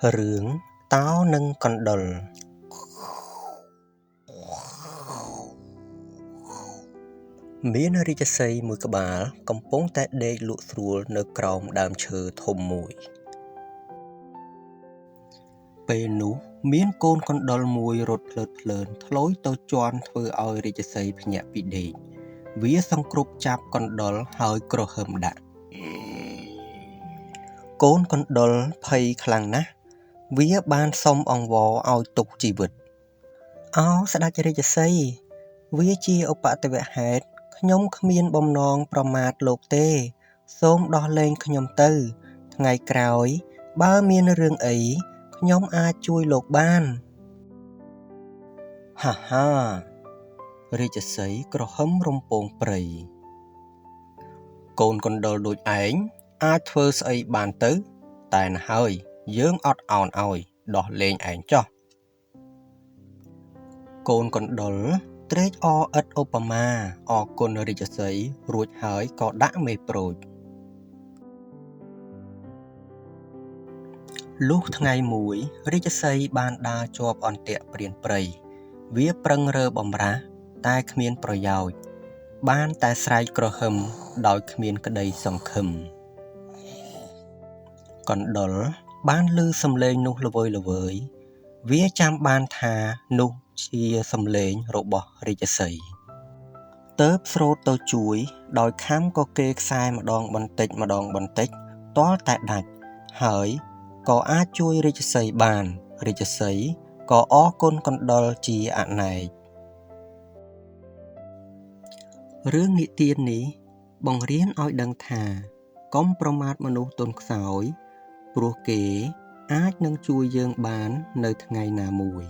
Rướng táo nâng con đol.មានរាជសីហ៍មួយក្បាលកំពុងតែដេកលក់ស្រួលនៅក្រោមដើមឈើធំមួយពេលនោះមានកូនកណ្ដុរមួយរត់ភ្លើតភ្លើនធ្លោយទៅជាន់ធ្វើឲ្យរាជសីហ៍ភ្ញាក់ពីដេកវាសង្គ្រប់ចាប់កណ្ដុរហើយក្រហមដាក់កូនកណ្ដុរភ័យខ្លាំងណាស់វាបានសុំអង្វរឲ្យទុកជីវិតអោស្ដេចរាជសីហ៍វាជាឧបទ្ទវហេតុខ្ញុំគ្មានបំណងប្រមាថលោកទេសូមដោះលែងខ្ញុំទៅថ្ងៃក្រោយបើមានរឿងអីខ្ញុំអាចជួយលោកបានហាហារាជសីហ៍ក្រហមរំពងព្រៃកូនកណ្ដុរដូចឯងអាចធ្វើស្អីបានទៅតែណហើយយើងអត់ឱនឲ្យដោះលែងឯងចុះកូនកណ្ដុរត្រេកអរឥតឧបមាអរគុណរាជសីហ៍រួចហើយក៏ដាក់មេប្រូចលុះថ្ងៃមួយរាជសីហ៍បានដើរជាប់អន្ទាក់ព្រានព្រៃវាប្រឹងរើបម្រាស់តែគ្មានប្រយោជន៍បានតែស្រែកក្រហមដោយគ្មានក្តីសង្ឃឹមកណ្ដុរបានឮសំឡេងនោះល្វើយវាចាំបានថានោះជាសំឡេងរបស់រាជសីហ៍ទើបស្រូតទៅជួយដោយខំក៏គេខ្សែម្ដងបន្តិចទាល់តែដាច់ហើយក៏អាចជួយរាជសីហ៍បានរាជសីហ៍ក៏អរគុណកណ្ដុរជាអនេករឿងនិទាននេះបង្រៀនឲ្យដឹងថាកុំប្រមាថមនុស្សទន់ខ្សោយព្រោះគេអាចនឹងជួយយើងបាននៅថ្ងៃណាមួយ